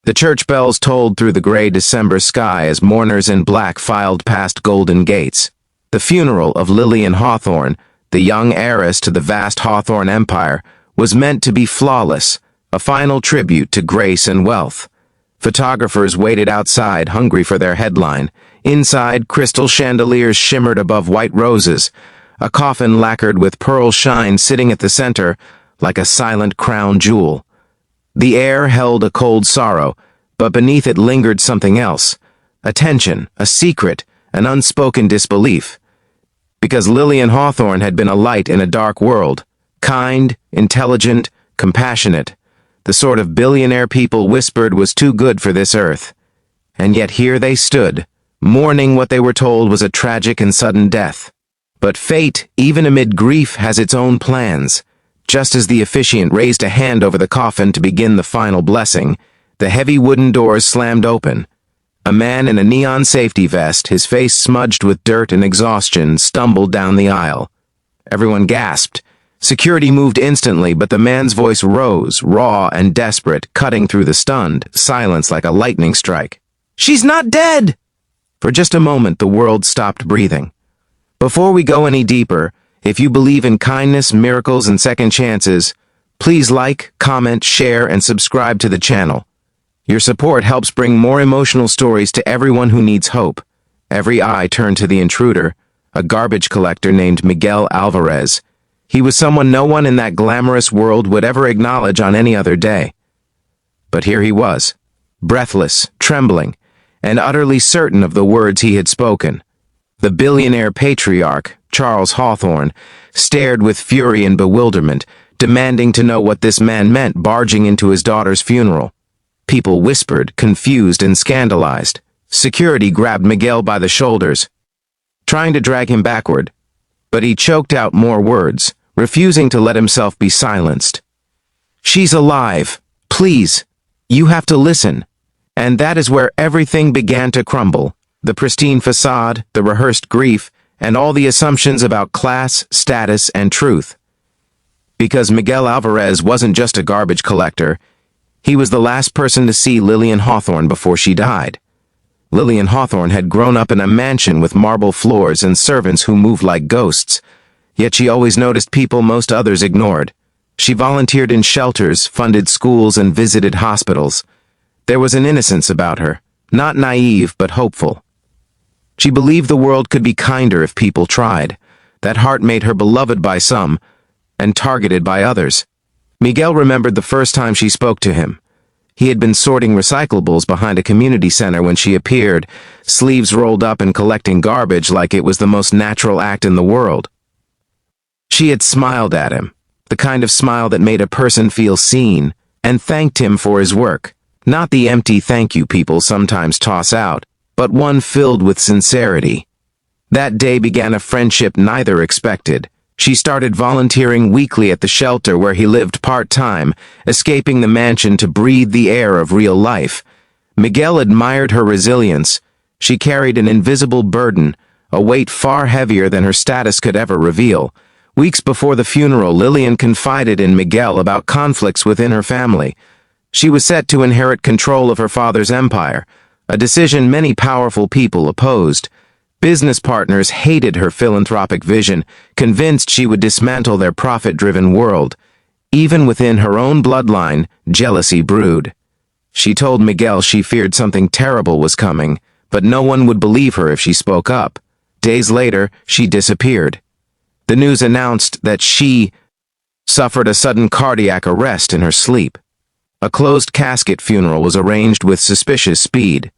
The church bells tolled through the gray December sky as mourners in black filed past golden gates. The funeral of Lillian Hawthorne, the young heiress to the vast Hawthorne empire, was meant to be flawless, a final tribute to grace and wealth. Photographers waited outside, hungry for their headline. Inside, crystal chandeliers shimmered above white roses, a coffin lacquered with pearl shine sitting at the center like a silent crown jewel. The air held a cold sorrow, but beneath it lingered something else. A tension, a secret, an unspoken disbelief. Because Lillian Hawthorne had been a light in a dark world, kind, intelligent, compassionate, the sort of billionaire people whispered was too good for this earth. And yet here they stood, mourning what they were told was a tragic and sudden death. But fate, even amid grief, has its own plans. Just as the officiant raised a hand over the coffin to begin the final blessing, the heavy wooden doors slammed open. A man in a neon safety vest, his face smudged with dirt and exhaustion, stumbled down the aisle. Everyone gasped. Security moved instantly, but the man's voice rose, raw and desperate, cutting through the stunned silence like a lightning strike. "She's not dead!" For just a moment, the world stopped breathing. Before we go any deeper, if you believe in kindness, miracles, and second chances, please like, comment, share, and subscribe to the channel. Your support helps bring more emotional stories to everyone who needs hope. Every eye turned to the intruder, a garbage collector named Miguel Alvarez. He was someone no one in that glamorous world would ever acknowledge on any other day. But here he was, breathless, trembling, and utterly certain of the words he had spoken. The billionaire patriarch, Charles Hawthorne, stared with fury and bewilderment, demanding to know what this man meant barging into his daughter's funeral. People whispered, confused and scandalized. Security grabbed Miguel by the shoulders, trying to drag him backward, but he choked out more words, refusing to let himself be silenced. "She's alive. Please. You have to listen." And that is where everything began to crumble. The pristine facade, the rehearsed grief, and all the assumptions about class, status, and truth. Because Miguel Alvarez wasn't just a garbage collector, he was the last person to see Lillian Hawthorne before she died. Lillian Hawthorne had grown up in a mansion with marble floors and servants who moved like ghosts, yet she always noticed people most others ignored. She volunteered in shelters, funded schools, and visited hospitals. There was an innocence about her, not naive but hopeful. She believed the world could be kinder if people tried. That heart made her beloved by some, and targeted by others. Miguel remembered the first time she spoke to him. He had been sorting recyclables behind a community center when she appeared, sleeves rolled up and collecting garbage like it was the most natural act in the world. She had smiled at him, the kind of smile that made a person feel seen, and thanked him for his work. Not the empty thank you people sometimes toss out, but one filled with sincerity. That day began a friendship neither expected. She started volunteering weekly at the shelter where he lived part-time, escaping the mansion to breathe the air of real life. Miguel admired her resilience. She carried an invisible burden, a weight far heavier than her status could ever reveal. Weeks before the funeral, Lillian confided in Miguel about conflicts within her family. She was set to inherit control of her father's empire, a decision many powerful people opposed. Business partners hated her philanthropic vision, convinced she would dismantle their profit-driven world. Even within her own bloodline, jealousy brewed. She told Miguel she feared something terrible was coming, but no one would believe her if she spoke up. Days later, she disappeared. The news announced that she suffered a sudden cardiac arrest in her sleep. A closed casket funeral was arranged with suspicious speed.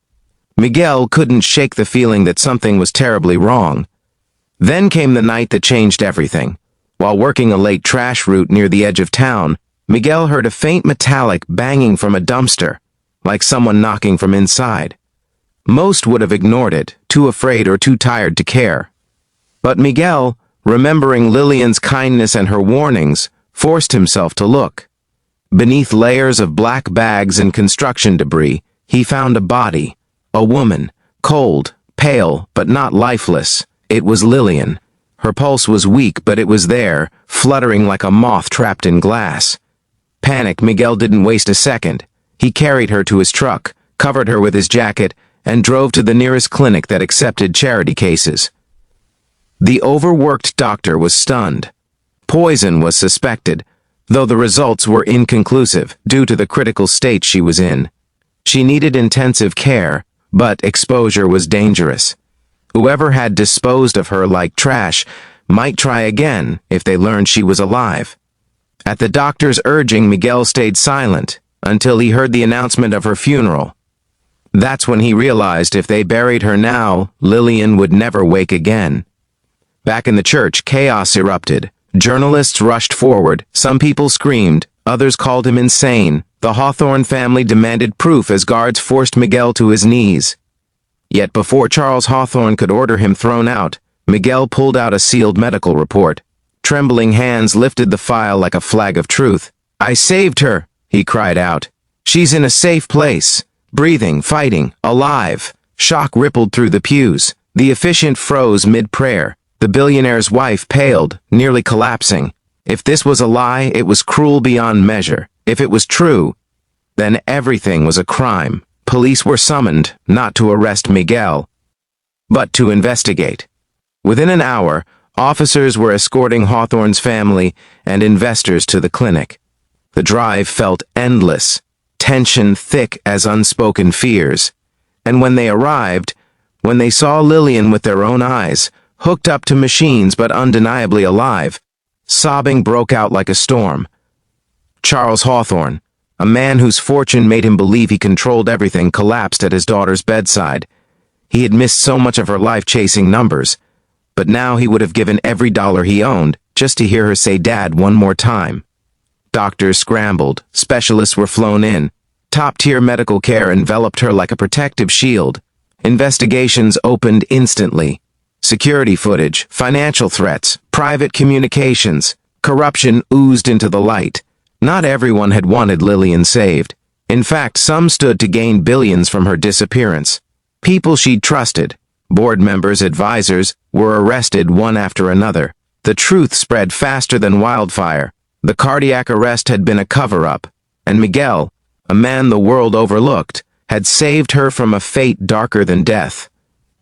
Miguel couldn't shake the feeling that something was terribly wrong. Then came the night that changed everything. While working a late trash route near the edge of town, Miguel heard a faint metallic banging from a dumpster, like someone knocking from inside. Most would have ignored it, too afraid or too tired to care. But Miguel, remembering Lillian's kindness and her warnings, forced himself to look. Beneath layers of black bags and construction debris, he found a body. A woman, cold, pale, but not lifeless. It was Lillian. Her pulse was weak, but it was there, fluttering like a moth trapped in glass. Panicked, Miguel didn't waste a second. He carried her to his truck, covered her with his jacket, and drove to the nearest clinic that accepted charity cases. The overworked doctor was stunned. Poison was suspected, though the results were inconclusive due to the critical state she was in. She needed intensive care, but exposure was dangerous. Whoever had disposed of her like trash might try again if they learned she was alive. At the doctor's urging, Miguel stayed silent until he heard the announcement of her funeral. That's when he realized if they buried her now, Lillian would never wake again. Back in the church, chaos erupted. Journalists rushed forward. Some people screamed. Others called him insane. The Hawthorne family demanded proof as guards forced Miguel to his knees. Yet before Charles Hawthorne could order him thrown out, Miguel pulled out a sealed medical report. Trembling hands lifted the file like a flag of truth. "I saved her," he cried out. "She's in a safe place. Breathing, fighting, alive." Shock rippled through the pews. The officiant froze mid-prayer. The billionaire's wife paled, nearly collapsing. If this was a lie, it was cruel beyond measure. If it was true, then everything was a crime. Police were summoned, not to arrest Miguel, but to investigate. Within an hour, officers were escorting Hawthorne's family and investors to the clinic. The drive felt endless, tension thick as unspoken fears. And when they arrived, when they saw Lillian with their own eyes, hooked up to machines but undeniably alive, sobbing broke out like a storm. Charles Hawthorne, a man whose fortune made him believe he controlled everything, collapsed at his daughter's bedside. He had missed so much of her life chasing numbers, but now he would have given every dollar he owned just to hear her say "Dad" one more time. Doctors scrambled, specialists were flown in. Top-tier medical care enveloped her like a protective shield. Investigations opened instantly. Security footage, financial threats, private communications, corruption oozed into the light. Not everyone had wanted Lillian saved. In fact, some stood to gain billions from her disappearance. People she'd trusted, board members, advisors, were arrested one after another. The truth spread faster than wildfire. The cardiac arrest had been a cover-up, and Miguel, a man the world overlooked, had saved her from a fate darker than death.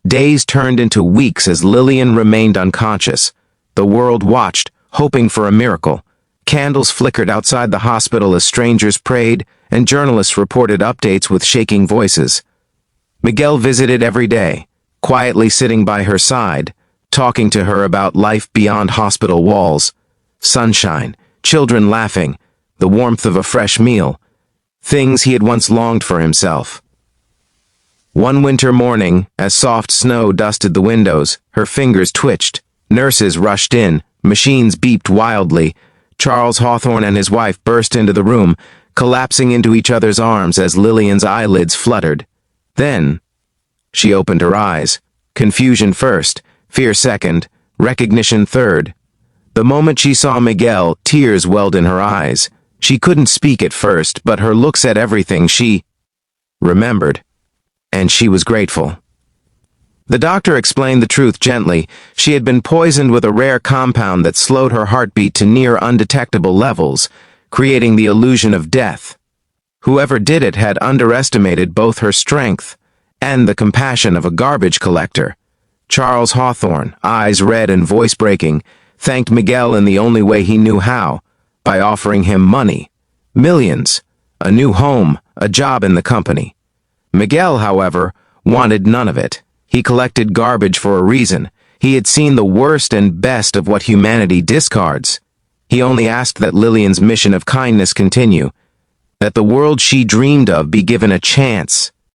Days turned into weeks as Lillian remained unconscious. The world watched, hoping for a miracle. Candles flickered outside the hospital as strangers prayed, and journalists reported updates with shaking voices. Miguel visited every day, quietly sitting by her side, talking to her about life beyond hospital walls. Sunshine, children laughing, the warmth of a fresh meal. Things he had once longed for himself. One winter morning, as soft snow dusted the windows, her fingers twitched. Nurses rushed in, machines beeped wildly. Charles Hawthorne and his wife burst into the room, collapsing into each other's arms as Lillian's eyelids fluttered. Then, she opened her eyes. Confusion first, fear second, recognition third. The moment she saw Miguel, tears welled in her eyes. She couldn't speak at first, but her look said everything. She remembered. And she was grateful. The doctor explained the truth gently. She had been poisoned with a rare compound that slowed her heartbeat to near undetectable levels, creating the illusion of death. Whoever did it had underestimated both her strength and the compassion of a garbage collector. Charles Hawthorne, eyes red and voice breaking, thanked Miguel in the only way he knew how, by offering him money, millions, a new home, a job in the company. Miguel, however, wanted none of it. He collected garbage for a reason. He had seen the worst and best of what humanity discards. He only asked that Lillian's mission of kindness continue, that the world she dreamed of be given a chance